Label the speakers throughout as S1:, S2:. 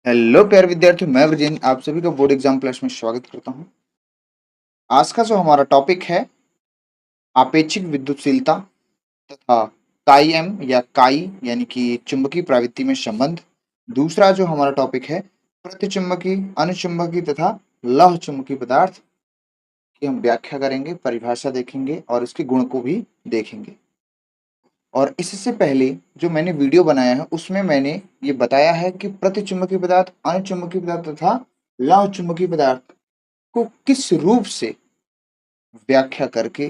S1: Hello प्यारे विद्यार्थियों, मैं ब्रजेंद्र आप सभी का बोर्ड एग्जाम क्लास में स्वागत करता हूं। आज का जो हमारा टॉपिक है आपेक्षिक विद्युतशीलता तथा काई या काई यानी कि चुंबकीय प्रवृत्ति में संबंध। दूसरा जो हमारा टॉपिक है प्रतिचुंबकीय, अनुचुंबकीय तथा लौह चुंबकीय पदार्थ की हम व्याख्या करेंगे, परिभाषा देखेंगे और इसके गुण को भी देखेंगे। और इससे पहले जो मैंने वीडियो बनाया है उसमें मैंने ये बताया है कि प्रतिचुंबकीय पदार्थ, अनुचुंबकीय पदार्थ तथा लौह चुंबकीय पदार्थ को किस रूप से व्याख्या करके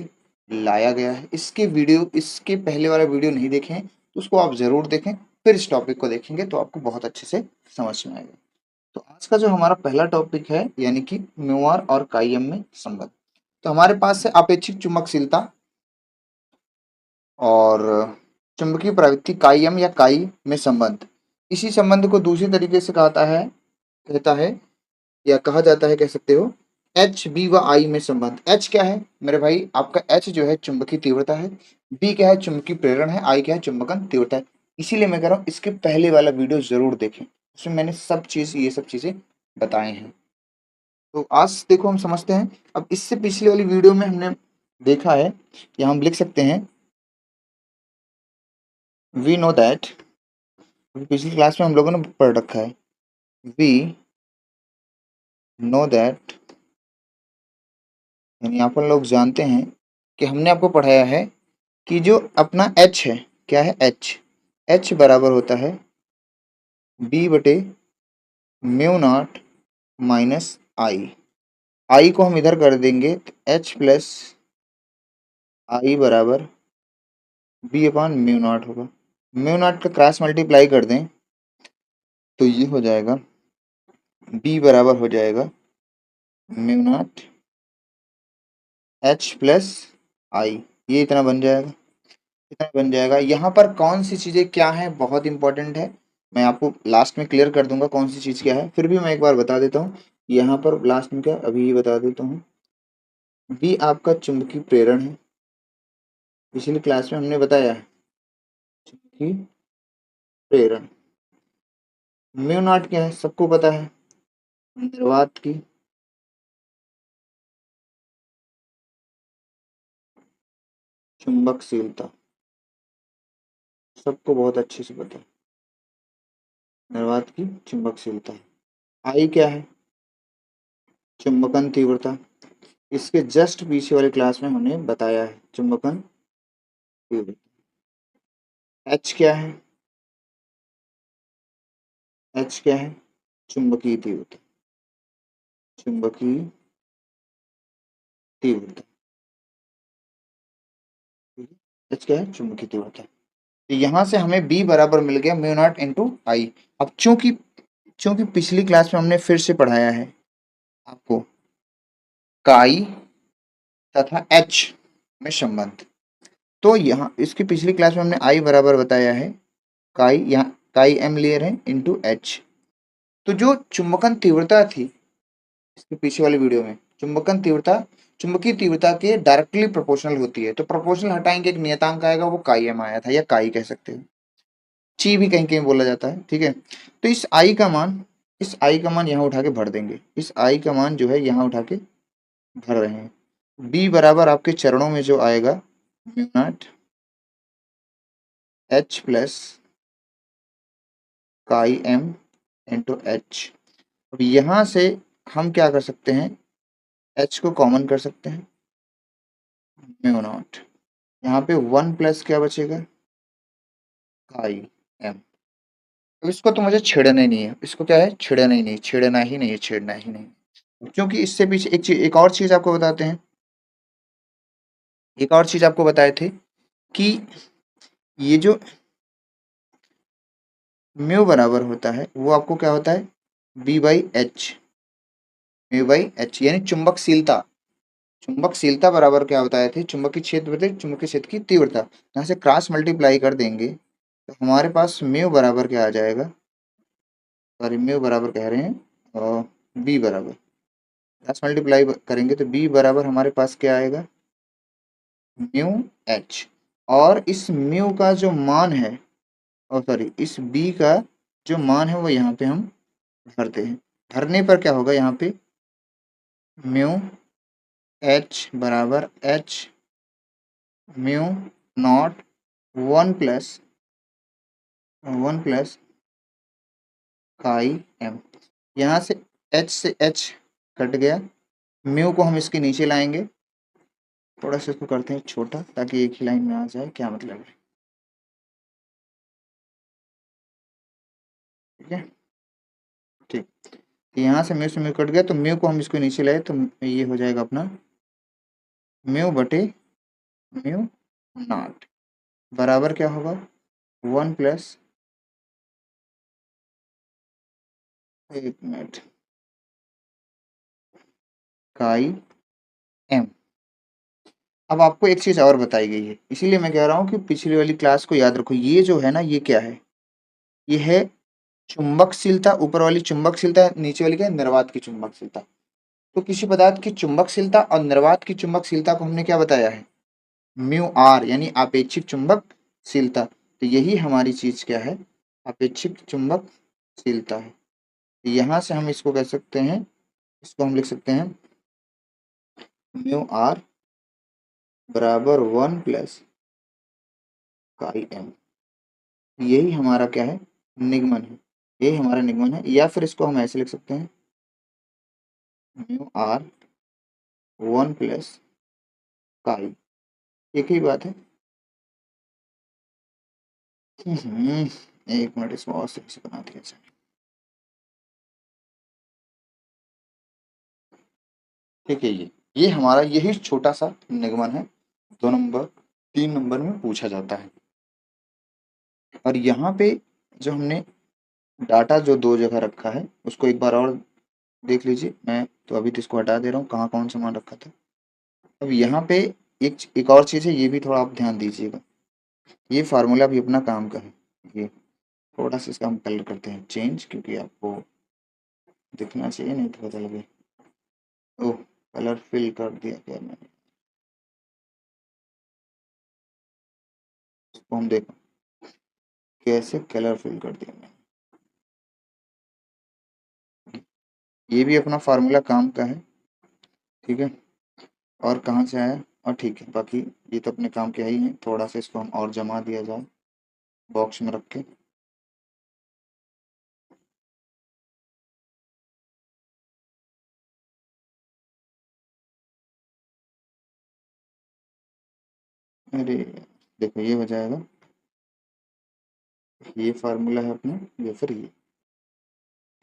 S1: लाया गया है। इसके पहले वाला वीडियो नहीं देखे हैं तो उसको आप जरूर देखें, फिर इस टॉपिक को देखेंगे तो आपको बहुत अच्छे से समझ में आएगा। तो आज का जो हमारा पहला टॉपिक है यानी कि म्यूआर और काईएम में संबंध। तो हमारे पास है अपेक्षिक चुंबकशीलता और चुंबकीय प्रवृत्ति काईएम या काई में संबंध। इसी संबंध को दूसरी तरीके से कहता है या कहा जाता है, कह सकते हो, एच बी व आई में संबंध। एच क्या है मेरे भाई? आपका एच जो है चुंबकीय तीव्रता है, बी क्या है चुंबकीय प्रेरण है, आई क्या है चुंबकन तीव्रता है। इसीलिए मैं कह रहा हूँ इसके पहले वाला वीडियो जरूर देखें, उसमें मैंने ये सब चीजें बताए हैं। तो आज देखो हम समझते हैं। अब इससे पिछले वाली वीडियो में हमने देखा है या हम लिख सकते हैं वी नो दैट, पिछली क्लास में हम लोगों ने पढ़ रखा है वी नो दैट, यानी अपन लोग जानते हैं कि हमने आपको पढ़ाया है कि जो अपना h है, क्या है h बराबर होता है b बटे म्यू नॉट माइनस आई को हम इधर कर देंगे तो h प्लस आई बराबर b अपान म्यू नॉट होगा। म्यू नॉट का क्रॉस मल्टीप्लाई कर दें तो ये हो जाएगा b बराबर हो जाएगा म्यू नॉट h प्लस आई, ये इतना बन जाएगा। यहाँ पर कौन सी चीजें क्या है बहुत इंपॉर्टेंट है, मैं आपको लास्ट में क्लियर कर दूंगा कौन सी चीज क्या है, फिर भी मैं एक बार बता देता हूँ। यहाँ पर लास्ट में क्या, अभी ये बता देता हूँ। बी आपका चुंबकीय प्रेरण है, पिछली क्लास में हमने बताया है चुंबकीय प्रेरण। म्यू नॉट क्या है सबको पता है, निर्वात की चुंबकशीलता, सबको बहुत अच्छे से पता है निर्वात की चुंबकशीलता। आई क्या है चुंबकन तीव्रता, इसके जस्ट पीछे वाली क्लास में हमने बताया है चुंबकन तीव्रता। एच क्या है, एच क्या है चुंबकीय तीव्रता, चुंबकीय तीव्रता, एच क्या है चुंबकीय तीव्रता। तो यहां से हमें बी बराबर मिल गया म्यू नॉट इंटू आई। अब चूंकि चूंकि पिछली क्लास में हमने फिर से पढ़ाया है आपको काई तथा एच में संबंध, तो यहाँ इसकी पिछली क्लास में हमने आई बराबर बताया है काई, यहाँ काई एम ले रहे हैं इंटू एच। तो जो चुंबकन तीव्रता थी इसके पीछे वाले वीडियो में, चुंबकन तीव्रता चुंबकीय तीव्रता के डायरेक्टली प्रोपोर्शनल होती है। तो प्रोपोर्शनल हटाएंगे एक नियतांक आएगा, वो काई एम आया था या काई कह सकते हो, ची भी कहीं कहीं बोला जाता है, ठीक है। तो इस आई का मान यहाँ उठा के भर देंगे, इस आई का मान जो है यहाँ उठा के भर रहे हैं। बी बराबर आपके चरणों में जो आएगा mu naught H plus chi M into H. अब यहाँ से हम क्या कर सकते हैं, एच को कॉमन कर सकते हैं, म्यू नॉट, यहाँ पे वन प्लस क्या बचेगा काई एम। अब इसको तो मुझे छेड़ना ही नहीं है, इसको क्या है छेड़ना ही नहीं, छेड़ना ही नहीं, क्योंकि इससे पीछे एक और चीज आपको बताते हैं, एक और चीज आपको बताए थे कि ये जो म्यू बराबर होता है वो आपको क्या होता है B by H, mu by H यानी चुंबकशीलता। चुंबकशीलता बराबर क्या बताए थे, चुंबकीय क्षेत्र बटे चुंबकीय क्षेत्र की तीव्रता। यहाँ से क्रॉस मल्टीप्लाई कर देंगे तो हमारे पास म्यू बराबर क्या आ जाएगा, सॉरी म्यू बराबर कह रहे हैं और बी बराबर, क्रॉस मल्टीप्लाई करेंगे तो बी बराबर हमारे पास क्या आएगा म्यू एच। और इस म्यू का जो मान है, और सॉरी इस बी का जो मान है वो यहाँ पे हम भरते हैं। भरने पर क्या होगा यहाँ पे, म्यू एच बराबर H mu naught one plus chi M. यहाँ से एच कट गया, म्यू को हम इसके नीचे लाएंगे, थोड़ा सा इसको करते हैं छोटा ताकि एक ही लाइन में आ जाए, क्या मतलब है, ठीक है। ठीक, तो यहाँ से म्यू कट गया, तो म्यू को हम इसको नीचे लाए तो ये हो जाएगा अपना म्यू बटे म्यू नॉट बराबर क्या होगा, वन प्लस, एक मिनट, काई एम। अब आपको एक चीज और बताई गई है, इसीलिए मैं कह रहा हूँ कि पिछली वाली क्लास को याद रखो। ये जो है ना, ये क्या है, ये है चुंबकशीलता। ऊपर वाली चुंबकशीलता, नीचे वाली क्या है, निर्वात की चुंबकशीलता। तो किसी पदार्थ की चुंबकशीलता और निर्वात की चुंबकशीलता को हमने क्या बताया है, म्यू आर, यानी आपेक्षिक चुंबकशीलता। तो यही हमारी चीज क्या है, आपेक्षिक चुंबकशीलता है। यहाँ से हम इसको कह सकते हैं, इसको हम लिख सकते हैं म्यू आर बराबर वन प्लस काई एम। यही हमारा क्या है, निगमन है, यही हमारा निगमन है। या फिर इसको हम ऐसे लिख सकते हैं, म्यू आर वन प्लस काई, एक ही बात है। एक मिनट, इसको और से बना दिया जाए। ठीक है, ये हमारा यही छोटा सा निगमन है, 2 नंबर 3 नंबर में पूछा जाता है। और यहाँ पे जो हमने डाटा जो 2 जगह रखा है, उसको एक बार और देख लीजिए। मैं तो अभी तो इसको हटा दे रहा हूँ, कहाँ कौन सा मान रखा था। अब यहाँ पे एक और चीज़ है, ये भी थोड़ा आप ध्यान दीजिएगा। ये फार्मूला भी अपना काम का है। ये थोड़ा सा इसका हम कलर करते हैं चेंज, क्योंकि आपको दिखना चाहिए, नहीं तो पता लगे। ओह, कलर फिल कर दिया क्या मैंने, इसको हम देखो कैसे कलर फिल कर दिया मैंने। ये भी अपना फार्मूला काम का है, ठीक है। और कहाँ से आया, और ठीक है, बाकी ये तो अपने काम के ही है। थोड़ा सा इसको हम और जमा दिया जाए बॉक्स में रख के। अरे देखो, ये हो जाएगा, ये फार्मूला है अपना, ये फिर ये,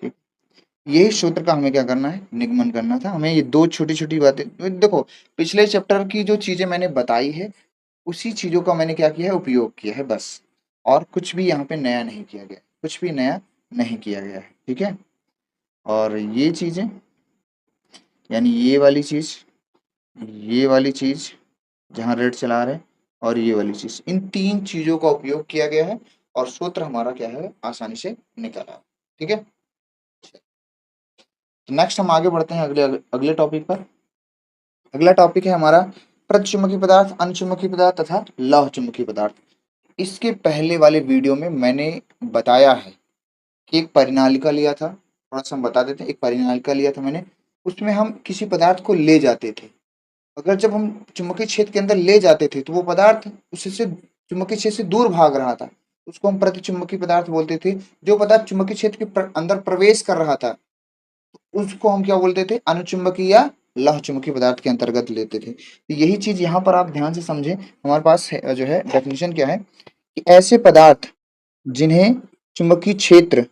S1: ठीक। यही सूत्र का हमें क्या करना है, निगमन करना था हमें। ये 2 छोटी छोटी बातें देखो, पिछले चैप्टर की जो चीजें मैंने बताई है, उसी चीजों का मैंने क्या किया है, उपयोग किया है बस। और कुछ भी यहाँ पे नया नहीं किया गया, कुछ भी नया नहीं किया गया है, ठीक है। और ये चीजें, यानी ये वाली चीज जहाँ रेड चला रहे हैं, और ये वाली चीज, इन 3 चीजों का उपयोग किया गया है, और सूत्र हमारा क्या है, आसानी से निकला, ठीक है। तो नेक्स्ट हम आगे बढ़ते हैं अगले अगले टॉपिक पर। अगला टॉपिक है हमारा प्रतिचुंबकीय पदार्थ, अनुचुंबकीय पदार्थ तथा लौह चुंबकीय पदार्थ। इसके पहले वाले वीडियो में मैंने बताया है कि एक परिनालिका लिया था, थोड़ा सा हम बता देते हैं। एक परिनालिका लिया था मैंने, उसमें हम किसी पदार्थ को ले जाते थे। अगर जब हम चुंबकीय क्षेत्र के अंदर ले जाते थे, तो वो पदार्थ उससे चुंबकीय क्षेत्र से दूर भाग रहा था, उसको हम प्रतिचुंबकीय पदार्थ बोलते थे। जो पदार्थ चुंबकीय क्षेत्र के अंदर प्रवेश कर रहा था, उसको हम क्या बोलते थे, अनुचुंबकीय या लौह चुंबकीय पदार्थ के अंतर्गत लेते थे। तो यही चीज यहाँ पर आप ध्यान से समझें। हमारे पास है, जो है डेफिनेशन क्या है, कि ऐसे पदार्थ जिन्हें चुंबकीय क्षेत्र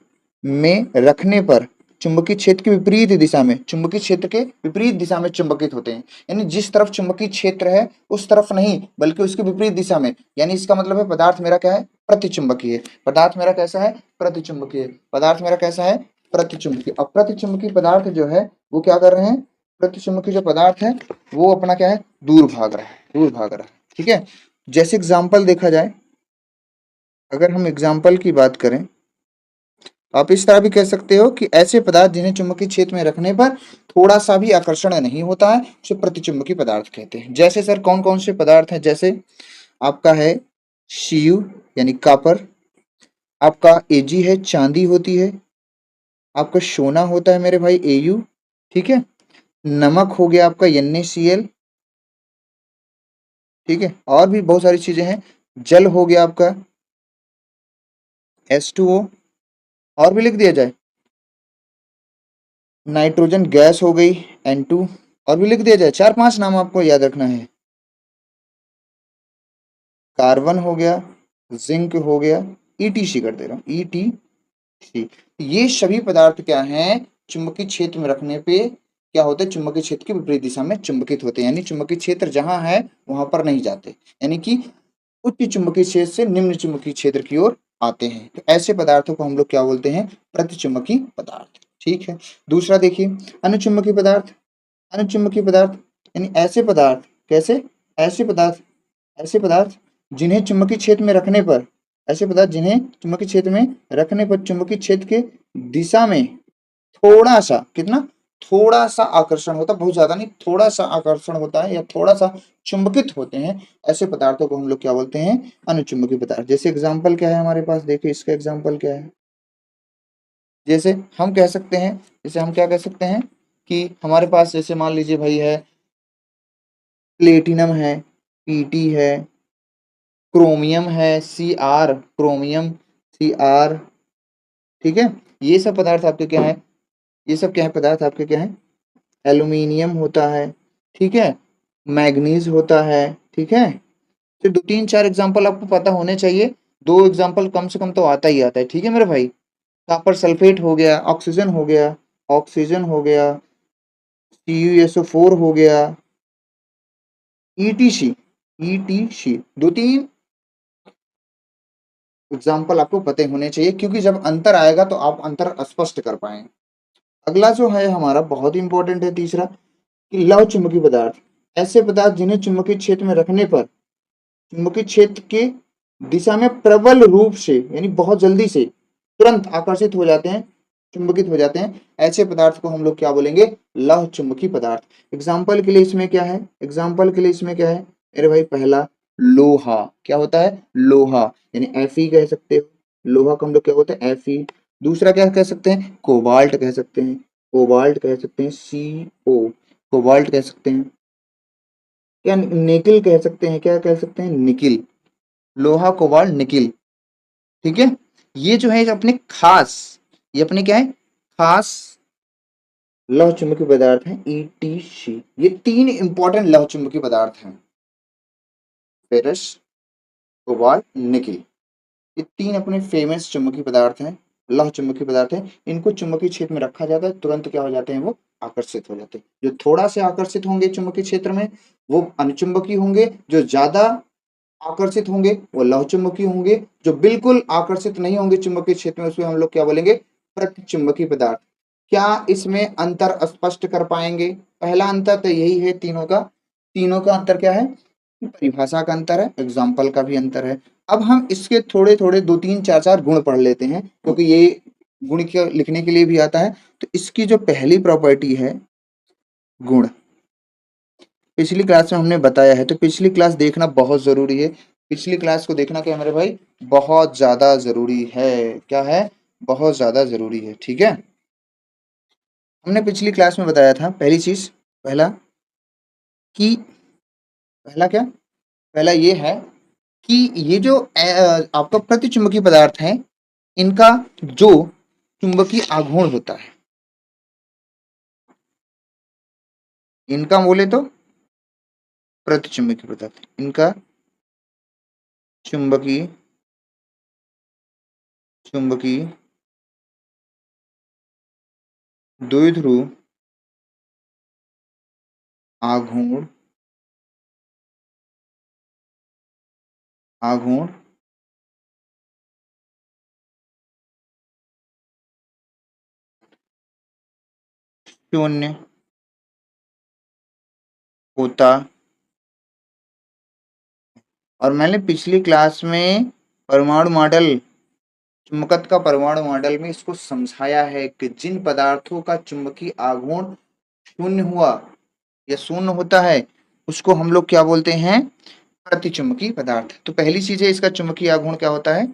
S1: में रखने पर चुंबकीय क्षेत्र के विपरीत दिशा में, चुंबकीय क्षेत्र के विपरीत दिशा में चुंबकित होते हैं। यानी जिस तरफ चुंबकीय क्षेत्र है उस तरफ नहीं, बल्कि उसके विपरीत दिशा में। यानी इसका मतलब है पदार्थ मेरा क्या है, प्रतिचुंबकीय। पदार्थ मेरा कैसा है, प्रतिचुंबकीय। पदार्थ मेरा कैसा है, प्रतिचुंबकीय। अब प्रतिचुंबकीय पदार्थ जो है वो क्या कर रहे हैं, प्रतिचुंबकीय जो पदार्थ है वो अपना क्या है, दूर भाग रहा है, दूर भाग रहा है, ठीक है। जैसे एग्जाम्पल देखा जाए, अगर हम एग्जाम्पल की बात करें, आप इस तरह भी कह सकते हो कि ऐसे पदार्थ जिन्हें चुंबकीय क्षेत्र में रखने पर थोड़ा सा भी आकर्षण नहीं होता है, उसे प्रतिचुंबकीय पदार्थ कहते हैं। जैसे सर कौन कौन से पदार्थ हैं, जैसे आपका है Cu यानी कॉपर, आपका Ag है चांदी होती है, आपका सोना होता है मेरे भाई Au, ठीक है। नमक हो गया आपका NaCl, ठीक है। और भी बहुत सारी चीजें हैं। जल हो गया आपका H2O, और भी लिख दिया जाए। नाइट्रोजन गैस हो गई N2, और भी लिख दिया जाए। 4-5 नाम आपको याद रखना है। कार्बन हो गया, जिंक हो गया, ETC कर दे रहा हूँ, ETC। ये सभी पदार्थ क्या हैं, चुंबकीय क्षेत्र में रखने पे क्या होता है, चुंबकीय क्षेत्र के विपरीत दिशा में चुंबकित होते हैं, यानी चुंबकीय क्षेत्र जहां है वहां पर नहीं जाते, यानी कि उच्च चुंबकीय क्षेत्र से निम्न चुंबकीय क्षेत्र की ओर आते हैं। तो ऐसे पदार्थों को हम लोग क्या बोलते हैं, प्रतिचुंबकीय पदार्थ, ठीक है। दूसरा देखिए, अनुचुंबकीय पदार्थ। अनुचुंबकीय पदार्थ यानी ऐसे पदार्थ, कैसे, ऐसे पदार्थ, ऐसे पदार्थ जिन्हें चुंबकीय क्षेत्र में रखने पर, ऐसे पदार्थ जिन्हें चुंबकीय क्षेत्र में रखने पर चुंबकीय क्षेत्र के दिशा में थोड़ा सा, कितना, थोड़ा सा आकर्षण होता है, बहुत ज्यादा नहीं, थोड़ा सा आकर्षण होता है या थोड़ा सा चुंबकित होते हैं, ऐसे पदार्थों को हम लोग क्या बोलते हैं, अनुचुंबकीय पदार्थ। जैसे एग्जांपल क्या है हमारे पास, देखिए इसका एग्जांपल क्या है। जैसे हम कह सकते हैं, जैसे हम क्या कह सकते हैं कि हमारे पास जैसे मान लीजिए भाई है, प्लेटिनम है, Pt है, क्रोमियम है, Cr, क्रोमियम, Cr, ठीक है। ये सब पदार्थ आपके क्या है, ये सब क्या है, पदार्थ आपके क्या है, एल्यूमिनियम होता है, ठीक है, मैग्नीज होता है, ठीक है। तो 2-3-4 एग्जांपल आपको पता होने चाहिए, 2 एग्जांपल कम से कम तो आता ही आता है, ठीक है मेरे भाई। कॉपर सल्फेट हो गया, ऑक्सीजन हो गया, ऑक्सीजन हो गया, CuSO4 हो गया, ETC, ETC, 2-3 एग्जाम्पल आपको पते होने चाहिए, क्योंकि जब अंतर आएगा तो आप अंतर स्पष्ट कर पाएंगे। अगला जो है हमारा बहुत इंपॉर्टेंट है, तीसरा, कि लौह चुंबकीय पदार्थ। ऐसे पदार्थ जिन्हें चुंबकीय क्षेत्र में रखने पर चुंबकीय क्षेत्र के दिशा में प्रबल रूप से, यानी बहुत जल्दी से, तुरंत आकर्षित हो जाते हैं, चुंबकित हो जाते हैं, ऐसे पदार्थ को हम लोग क्या बोलेंगे, लौह चुंबकीय पदार्थ। एग्जाम्पल के लिए इसमें क्या है, एग्जाम्पल के लिए इसमें क्या है मेरे भाई, पहला लोहा, क्या होता है, लोहा, यानी Fe कह सकते हो, लोहा को हम लोग क्या बोलते हैं, Fe। दूसरा क्या कह सकते हैं, कोबाल्ट कह सकते हैं, कोबाल्ट कह सकते हैं, CO, कोबाल्ट कह सकते हैं, क्या निकिल कह सकते हैं, क्या कह सकते हैं, निकिल, लोहा कोबाल्ट निकिल, ठीक है। ये जो है अपने खास, ये अपने क्या है, खास लौह चुंबकीय पदार्थ हैं, ETC। ये 3 इंपॉर्टेंट लौह चुंबकीय पदार्थ हैं, फेरस, कोबाल्ट, निकिल। ये 3 अपने फेमस चुंबकीय पदार्थ हैं, लौह चुंबकीय पदार्थ हैं। इनको चुंबकीय क्षेत्र में रखा जाता है, तुरंत क्या हो जाते हैं, वो आकर्षित हो जाते हैं। जो थोड़ा से आकर्षित होंगे चुंबकीय क्षेत्र में वो अनुचुंबकीय होंगे, जो ज्यादा आकर्षित होंगे वो लौह चुंबकीय होंगे, जो बिल्कुल आकर्षित नहीं होंगे चुंबकीय क्षेत्र में उसमें हम लोग क्या बोलेंगे, प्रतिचुंबकीय पदार्थ। क्या इसमें अंतर स्पष्ट कर पाएंगे, पहला अंतर तो यही है तीनों का। तीनों का अंतर क्या है, परिभाषा का अंतर है, एग्जाम्पल का भी अंतर है। अब हम इसके थोड़े थोड़े 2-3-4 गुण पढ़ लेते हैं, क्योंकि ये गुण के लिखने के लिए भी आता है। तो इसकी जो पहली प्रॉपर्टी है, गुण, पिछली क्लास में हमने बताया है, तो पिछली क्लास देखना बहुत जरूरी है। पिछली क्लास को देखना क्या है मेरे भाई, बहुत ज्यादा जरूरी है, क्या है, बहुत ज्यादा जरूरी है, ठीक है। हमने पिछली क्लास में बताया था पहली चीज, पहला कि, पहला क्या, पहला ये है कि ये जो आपका प्रतिचुंबकीय पदार्थ है, इनका जो चुंबकीय आघूर्ण होता है, इनका बोले तो प्रतिचुंबकीय पदार्थ, इनका चुंबकीय, चुंबकीय द्विध्रुव आघूर्ण, आघूर्ण शून्य होता। और मैंने पिछली क्लास में परमाणु मॉडल, चुंबकत्व का परमाणु मॉडल में इसको समझाया है कि जिन पदार्थों का चुंबकीय आघूर्ण शून्य हुआ या शून्य होता है उसको हम लोग क्या बोलते हैं, प्रतिचुंबकीय पदार्थ। तो पहली चीज है, इसका चुंबकीय आघूर्ण क्या होता है,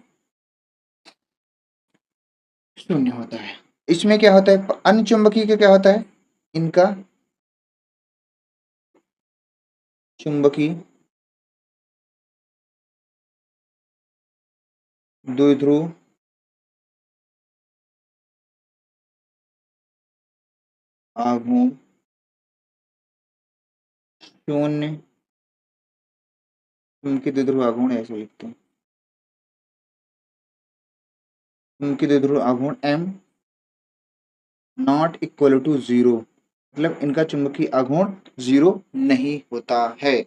S1: शून्य होता है। इसमें क्या होता है, अन्य चुंबकीय का क्या होता है, इनका चुंबकीय द्विध्रुव आघूर्ण शून्य, चुंबकीय द्विध्रुव आघूर्ण ऐसे लिखते हैं, चुंबकीय द्विध्रुव आघूर्ण m not equal to zero, मतलब इनका चुंबकीय आघूर्ण जीरो नहीं होता है।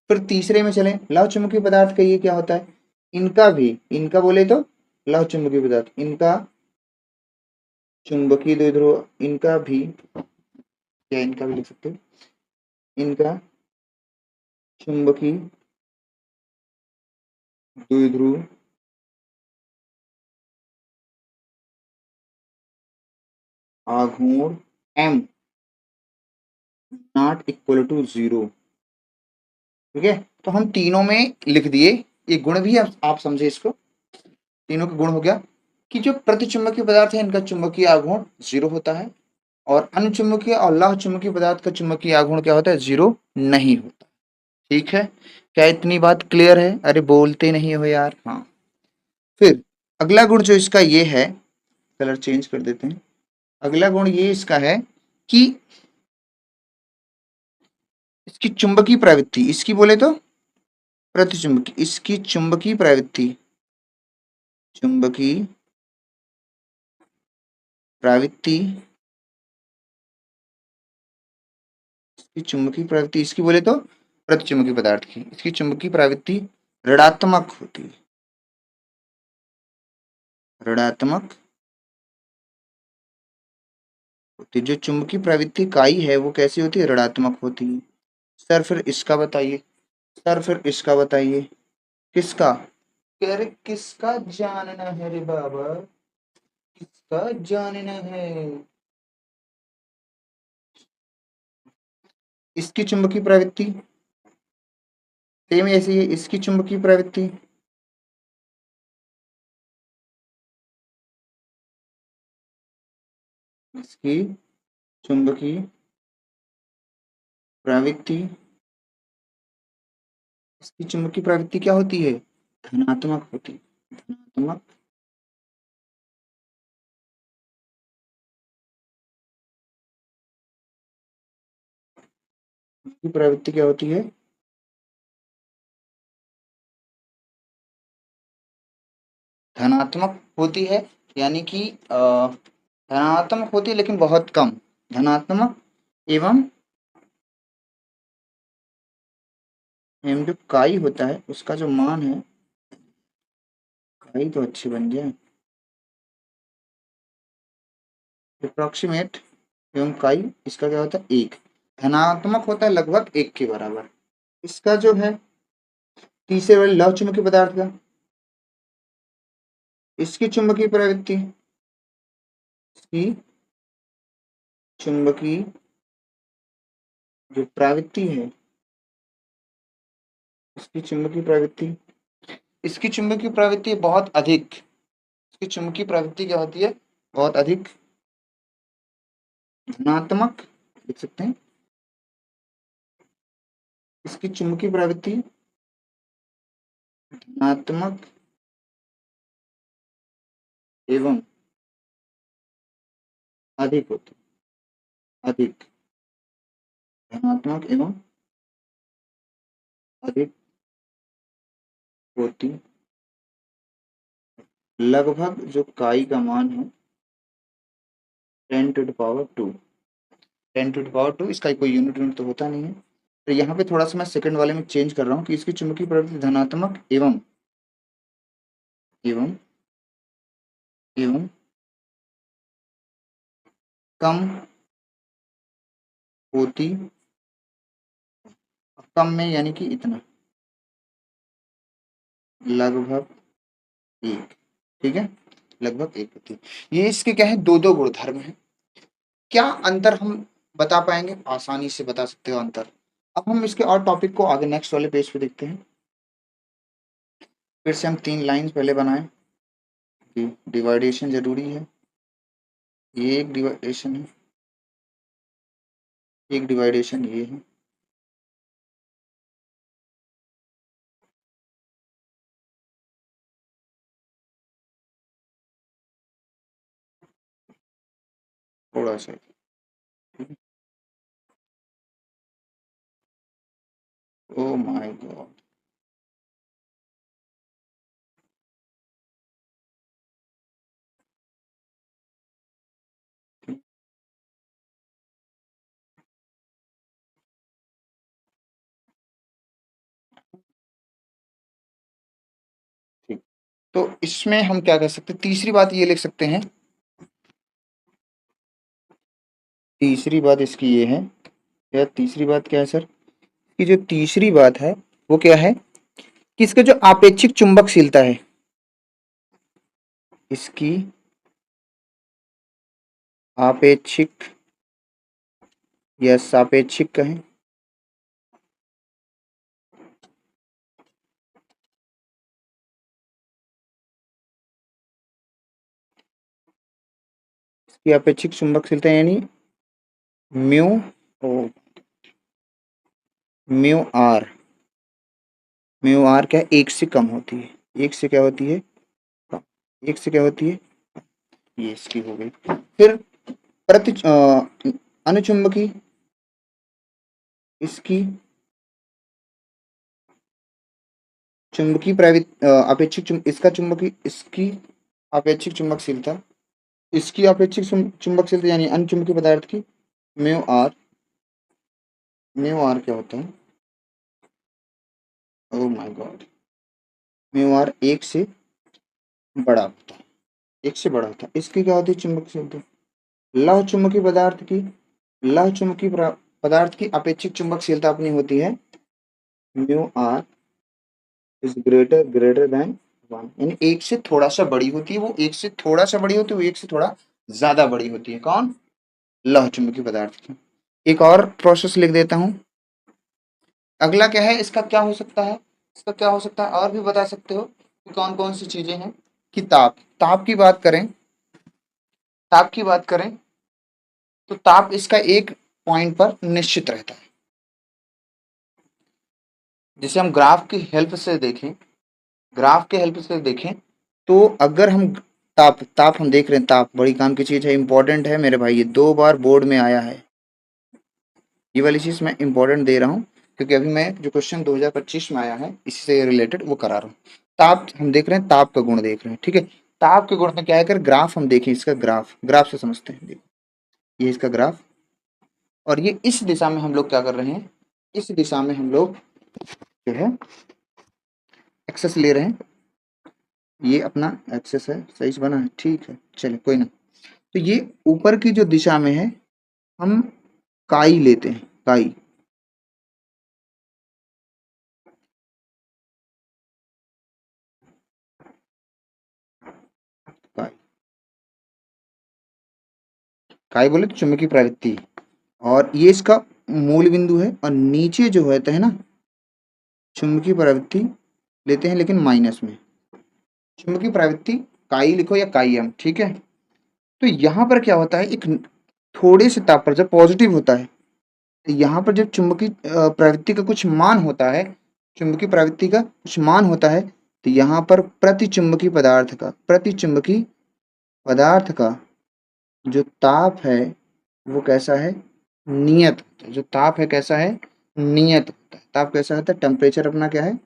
S1: फिर तीसरे में चलें, लव चुंबकीय पदार्थ का ये क्या होता है, इनका भी, इनका बोले तो लव चुंबकीय पदार्थ, इनका चुंबकीय द्विध्रुव, इनका भी, या इनका भी लिख सकते हो, इनका चुंबकीय द्विध्रुव आघूर्ण m not equal to zero. ठीक है, तो हम तीनों में लिख दिए, ये गुण भी आप समझे इसको, तीनों का गुण हो गया कि जो प्रतिचुंबकीय पदार्थ है इनका चुंबकीय आघूर्ण जीरो होता है, और अनुचुंबकीय और लौह चुंबकीय पदार्थ का चुंबकीय आघूर्ण क्या होता है, जीरो नहीं होता। ठीक है, क्या इतनी बात क्लियर है? अरे बोलते नहीं हो यार। हाँ, फिर अगला गुण जो इसका ये है, कलर चेंज कर देते हैं, अगला गुण ये इसका है कि इसकी चुंबकीय प्रवृत्ति, इसकी बोले तो प्रतिचुंबकीय, इसकी चुंबकीय प्रवृत्ति, चुंबकीय प्रवृत्ति, इसकी चुंबकीय प्रवृत्ति, इसकी बोले तो प्रतिचुंबकीय पदार्थ की, इसकी चुंबकीय प्रवृत्ति ऋणात्मक होती है, ऋणात्मक होती है। जो चुंबकीय प्रवृत्ति काई है वो कैसी होती है, ऋणात्मक होती है। सर फिर इसका बताइए, सर फिर इसका बताइए, किसका, अरे किसका जानना है रे बाबा, किसका जानना है, इसकी चुंबकीय प्रवृत्ति सेम ऐसी है, इसकी चुंबकीय प्रवृत्ति, इसकी चुंबकीय प्रवृत्ति, इसकी चुंबकीय प्रवृत्ति क्या होती है, धनात्मक होती है, धनात्मक, की प्रवृत्ति क्या होती है, धनात्मक होती है, यानी कि धनात्मक होती है लेकिन बहुत कम, धनात्मक एवं जो काई होता है उसका जो मान है, काई तो अच्छी बन जाए, अप्रोक्सीमेट एवं काई, इसका क्या होता है, एक, धनात्मक होता है लगभग एक के बराबर। इसका जो है तीसरे वाले लव चुंबकीय पदार्थ का, इसकी चुंबकीय प्रवृत्ति, इसकी चुंबकीय जो प्रवृत्ति है, इसकी चुंबकीय प्रवृत्ति, इसकी चुंबकीय प्रवृत्ति बहुत अधिक, इसकी चुंबकीय प्रवृत्ति क्या होती है, बहुत अधिक धनात्मक, लिख सकते हैं, इसकी चुंबकीय प्रवृत्ति धनात्मक एवं अधिक होती, अधिक धनात्मक एवं अधिक होती, लगभग जो काई का मान है 10⁻², 10⁻², इसका कोई यूनिट तो होता नहीं है, तो यहाँ पे थोड़ा सा मैं सेकंड वाले में चेंज कर रहा हूँ कि इसकी चुंबकीय प्रवृत्ति धनात्मक एवं एवं एवं कम होती, कम में यानी कि इतना, लगभग एक, ठीक है, लगभग एक होती है। ये इसके क्या है, दो दो गुणधर्म है। क्या अंतर हम बता पाएंगे, आसानी से बता सकते हो अंतर। अब हम इसके और टॉपिक को आगे नेक्स्ट वाले पेज पे देखते हैं। फिर से हम तीन लाइन पहले बनाए कि डिवाइडेशन जरूरी है, ये एक डिवाइडेशन है, एक डिवाइडेशन ये है। थोड़ा सा, ओ माय गॉड। ठीक, तो इसमें हम क्या कर सकते हैं, तीसरी बात ये लिख सकते हैं, तीसरी बात इसकी ये है, या तीसरी बात क्या है सर, कि जो तीसरी बात है वो क्या है, कि इसका जो आपेक्षिक चुंबकशीलता है, इसकी आपेक्षिक या सापेक्षिक कहें, इसकी आपेक्षिक चुंबकशीलता यानी mu, O mu R, mu R क्या है, एक से कम होती है, एक से क्या होती है, कम, एक से क्या होती है, ये इसकी हो गई। फिर प्रति अनुचुंबकी, इसकी चुंबकीय अपेक्षिक इसका चुंबकीय, इसकी अपेक्षिक चुंबकशीलता, इसकी अपेक्षिक चुंबकशीलता यानी अनुचुंबकीय पदार्थ की म्यू आर, म्यू आर क्या होता है, oh my god, mu R एक से बड़ा होता है, एक से बड़ा होता है। इसकी क्या होती है चुंबकशीलता, लौह चुंबकीय पदार्थ की, लौह चुंबकीय पदार्थ की अपेक्षिक चुंबकशीलता अपनी होती है mu R is greater than one, यानी एक से थोड़ा सा बड़ी होती है, वो एक से थोड़ा सा बड़ी होती है, वो एक से थोड़ा ज्यादा बड़ी होती है, कौन, लौह चुंबकीय पदार्थ की। एक और प्रोसेस लिख देता हूं, अगला क्या है, इसका क्या हो सकता है, इसका क्या हो सकता है, और भी बता सकते हो कि कौन कौन सी चीजें हैं, कि ताप, ताप की बात करें, ताप की बात करें तो ताप इसका एक पॉइंट पर निश्चित रहता है। जैसे हम ग्राफ की हेल्प से देखें, ग्राफ के हेल्प से देखें, तो अगर हम ताप, ताप हम देख रहे हैं, ताप बड़ी काम की चीज है, इंपॉर्टेंट है मेरे भाई, ये 2 बार बोर्ड में आया है, ये वाली चीज मैं इंपॉर्टेंट दे रहा हूँ, क्योंकि अभी मैं जो क्वेश्चन 2025 में आया है इसी से रिलेटेड वो करा रहा हूँ। ताप हम देख रहे हैं, ताप का गुण देख रहे हैं, ठीक है। ताप के गुण में क्या है, अगर ग्राफ हम देखें, इसका ग्राफ, ग्राफ से समझते हैं, देखो ये इसका ग्राफ, और ये इस दिशा में हम लोग क्या कर रहे हैं, इस दिशा में हम लोग जो है एक्सेस ले रहे हैं, ये अपना एक्सेस है, सही से बना है, ठीक है, चलिए कोई ना। तो ये ऊपर की जो दिशा में है, हम काई लेते हैं, काई, काई, काई बोले तो चुंबकीय प्रवृत्ति, और ये इसका मूल बिंदु है, और नीचे जो होता है ना, चुंबकीय प्रवृत्ति लेते हैं लेकिन माइनस में, चुंबकीय प्रवृत्ति काई लिखो या काई एम, ठीक है। तो यहाँ पर क्या होता है, एक थोड़े से ताप पर जब पॉजिटिव होता है, तो यहाँ पर जब चुंबकीय प्रवृत्ति का कुछ मान होता है, चुंबकीय प्रवृत्ति का कुछ मान होता है, तो यहाँ पर प्रति चुंबकीय पदार्थ का, प्रति चुंबकीय पदार्थ का जो ताप है वो कैसा है, नियत, जो ताप है कैसा है, नियत होता है, ताप कैसा होता है, टेम्परेचर अपना क्या है,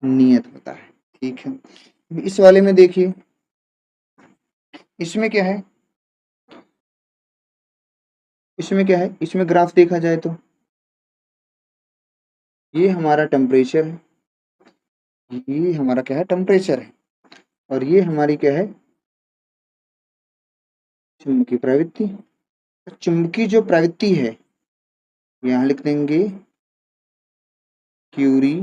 S1: नियत होता है, ठीक है। इस वाले में देखिए, इसमें क्या है, इसमें क्या है, इसमें ग्राफ देखा जाए तो ये हमारा टेम्परेचर है, ये हमारा क्या है, टेम्परेचर है, और ये हमारी क्या है, चुंबकीय प्रवृत्ति। तो चुंबकीय जो प्रवृत्ति है, यहाँ लिख देंगे क्यूरी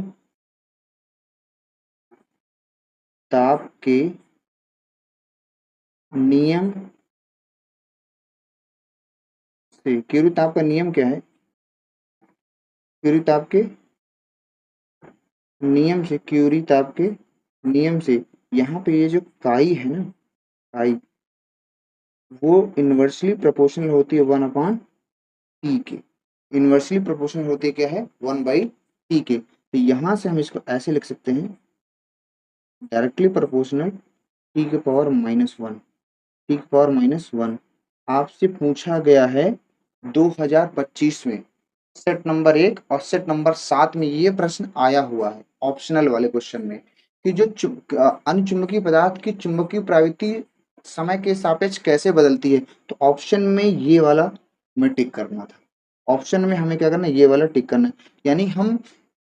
S1: ताप के नियम से, क्यूरी ताप का नियम क्या है, क्यूरी ताप के नियम से, क्यूरी ताप के नियम से, यहाँ पे ये जो काई है ना, काई, वो इन्वर्सली प्रोपोर्शनल होती है 1/t के। इन्वर्सली प्रोपोर्शनल होती है क्या है 1/t के। तो यहाँ से हम इसको ऐसे लिख सकते हैं, डायरेक्टली प्रोपोर्शनल t के पावर -1, t के पावर -1। आपसे पूछा गया है 2025 में सेट नंबर 1 और सेट नंबर 7 में ये प्रश्न आया हुआ है ऑप्शनल वाले क्वेश्चन में, कि जो अनचुंबकीय पदार्थ की चुंबकीय प्रवृत्ति समय के सापेक्ष कैसे बदलती है। तो ऑप्शन में ये वाला हमें टिक करना था, ऑप्शन में हमें क्या करना है, ये वाला टिक करना है। यानी हम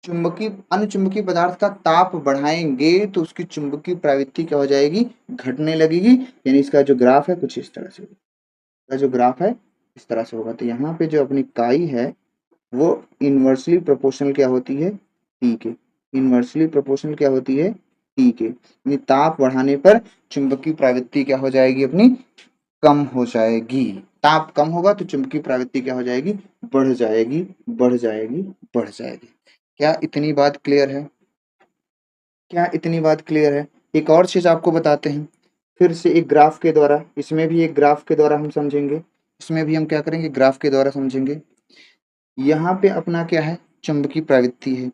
S1: चुंबकीय अनचुंबकीय पदार्थ का ताप बढ़ाएंगे तो उसकी चुंबकीय प्रवृत्ति क्या हो जाएगी, घटने लगेगी। यानी इसका जो ग्राफ है कुछ इस तरह से, इसका जो ग्राफ है इस तरह से होगा। तो यहाँ पे जो अपनी काई है वो इन्वर्सली प्रोपोर्शनल क्या होती है, टी के। इन्वर्सली प्रोपोर्शनल क्या होती है, टी के। यानी ताप बढ़ाने पर चुंबकीय प्रवृत्ति क्या हो जाएगी अपनी, कम हो जाएगी। ताप कम होगा तो चुंबकीय प्रवृत्ति क्या हो जाएगी, बढ़ जाएगी, बढ़ जाएगी, बढ़ जाएगी। क्या इतनी बात क्लियर है, क्या इतनी बात क्लियर है। एक और चीज आपको बताते हैं, फिर से एक ग्राफ के द्वारा, इसमें भी एक ग्राफ के द्वारा हम समझेंगे। इसमें भी हम क्या करेंगे, ग्राफ के द्वारा समझेंगे। यहाँ पे अपना क्या है, चुंबकीय प्रवृत्ति है।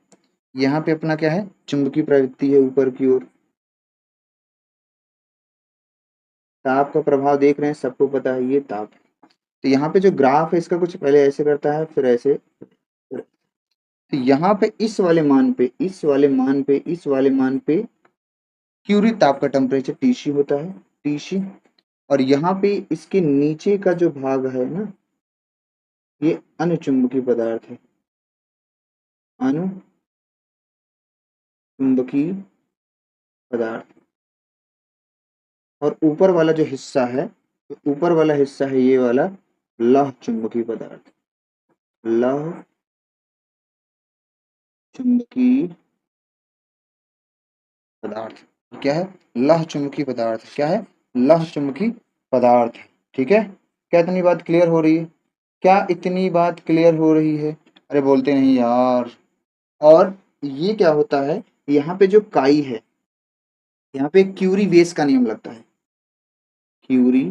S1: यहाँ पे अपना क्या है, चुंबकीय प्रवृत्ति है ऊपर की ओर। ताप का प्रभाव देख रहे हैं, सबको पता है ये ताप है। तो यहाँ पे जो ग्राफ है इसका कुछ पहले ऐसे करता है फिर ऐसे। तो यहाँ पे इस वाले मान पे, इस वाले मान पे, इस वाले मान पे क्यूरी ताप का टेम्परेचर टीसी होता है, टीसी। और यहाँ पे इसके नीचे का जो भाग है ना, ये अनुचुंबकीय पदार्थ है, अनुचुंबकीय पदार्थ। और ऊपर वाला जो हिस्सा है, ऊपर वाला हिस्सा है ये वाला लौह चुंबकीय पदार्थ, लौह चुंबकीय पदार्थ। क्या है, लौह चुंबकीय पदार्थ। क्या है, लौह चुंबकीय पदार्थ। ठीक है, क्या इतनी बात क्लियर हो रही है, क्या इतनी बात क्लियर हो रही है। अरे बोलते नहीं यार। और ये क्या होता है, यहाँ पे जो काई है, यहाँ पे क्यूरी वेस का नियम लगता है, क्यूरी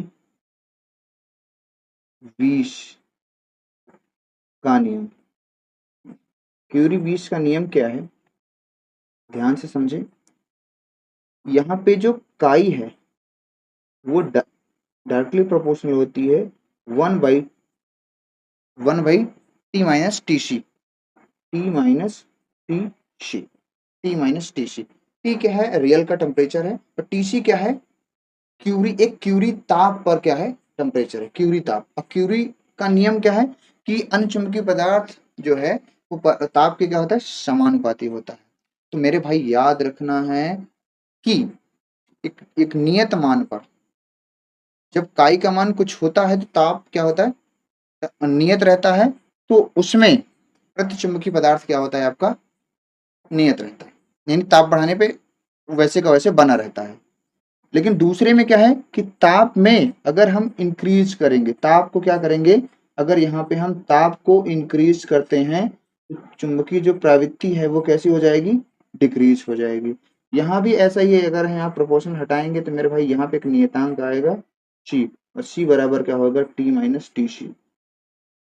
S1: बीश का नियम। क्यूरी बीश का नियम क्या है, ध्यान से समझे। यहाँ पे जो काई है वो डायरेक्टली प्रोपोर्शनल होती है one by T minus T C, T minus T C, T minus T C. T क्या है, रियल का टेम्परेचर है, और टी सी क्या है, क्यूरी, एक क्यूरी ताप पर क्या है, टेम्परेचर है, क्यूरी ताप। और क्यूरी का नियम क्या है कि अनचुंबकीय पदार्थ जो है वो ताप के क्या होता है, समानुपाती होता है। तो मेरे भाई याद रखना है कि एक नियत मान पर जब काई का मान कुछ होता है तो ताप क्या होता है, नियत रहता है। तो उसमें प्रतिचुंबकीय पदार्थ क्या होता है आपका, नियत रहता है। यानी ताप बढ़ाने पे वैसे का वैसे बना रहता है। लेकिन दूसरे में क्या है कि ताप में अगर हम इंक्रीज करेंगे, ताप को क्या करेंगे, अगर यहाँ पे हम ताप को इंक्रीज करते हैं तो चुंबकीय जो प्रवृत्ति है वो कैसी हो जाएगी, डिक्रीज हो जाएगी। यहाँ भी ऐसा ही है, अगर यहाँ प्रोपोर्शन हटाएंगे तो मेरे भाई यहाँ पे एक नियतांक आएगा सी, और सी बराबर क्या होगा, T minus T C,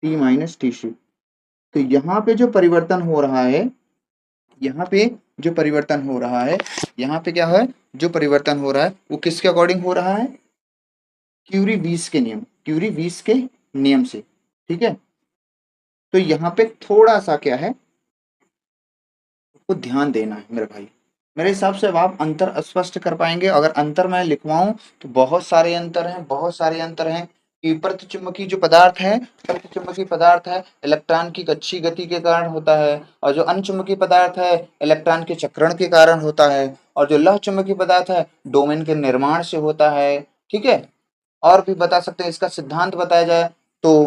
S1: T minus T C. तो यहाँ पे जो परिवर्तन हो रहा है, यहाँ पे जो परिवर्तन हो रहा है, यहाँ पे क्या है, जो परिवर्तन हो रहा है वो किसके अकॉर्डिंग हो रहा है, क्यूरी बीस के नियम, क्यूरी बीस के नियम से। ठीक है, तो यहाँ पे थोड़ा सा क्या है वो ध्यान देना है मेरे भाई। मेरे हिसाब से अब आप अंतर स्पष्ट कर पाएंगे। अगर अंतर मैं लिखवाऊं तो बहुत सारे अंतर हैं, बहुत सारे अंतर हैं। कि प्रतिचुंबकीय जो पदार्थ है, प्रतिचुंबकीय पदार्थ है इलेक्ट्रॉन की अच्छी गति के कारण होता है, और जो अनचुंबकीय पदार्थ है इलेक्ट्रॉन के चक्रण के कारण होता है, और जो लौह चुंबकीय पदार्थ है डोमेन के निर्माण से होता है। ठीक है, और भी बता सकते हैं, इसका सिद्धांत बताया जाए तो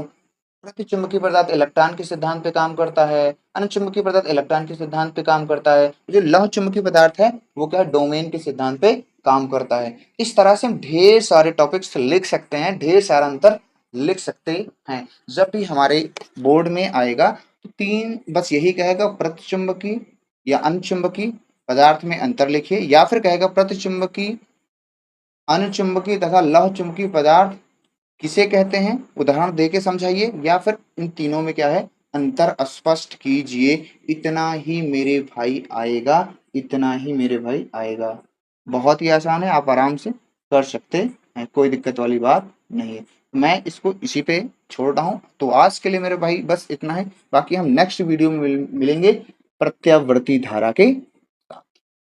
S1: प्रतिचुंबकीय पदार्थ इलेक्ट्रॉन के सिद्धांत पे काम करता है, अनचुंबकीय पदार्थ इलेक्ट्रॉन के सिद्धांत पे काम करता है, जो लौह चुंबकीय पदार्थ है वो क्या है, डोमेन के सिद्धांत पे काम करता है। इस तरह से हम ढेर सारे टॉपिक्स लिख सकते हैं, ढेर सारा अंतर लिख सकते हैं। जब भी हमारे बोर्ड में आएगा तो तीन बस यही कहेगा, प्रतिचुंबकीय या अनचुंबकीय पदार्थ में अंतर लिखिए, या फिर कहेगा प्रतिचुंबकीय, अनचुंबकीय तथा लौह चुंबकीय पदार्थ किसे कहते हैं, उदाहरण दे के समझाइए, या फिर इन तीनों में क्या है, अंतर स्पष्ट कीजिए। इतना ही मेरे भाई आएगा, इतना ही मेरे भाई आएगा। बहुत ही आसान है, आप आराम से कर सकते हैं, कोई दिक्कत वाली बात नहीं है। मैं इसको इसी पे छोड़ रहा हूँ। तो आज के लिए मेरे भाई बस इतना है, बाकी हम नेक्स्ट वीडियो में मिलेंगे प्रत्यावर्ती धारा के साथ।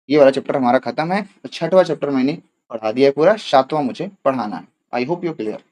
S1: ये वाला चैप्टर हमारा खत्म है, तो छठवां चैप्टर मैंने पढ़ा दिया है पूरा, सातवां मुझे पढ़ाना है। I hope you clear.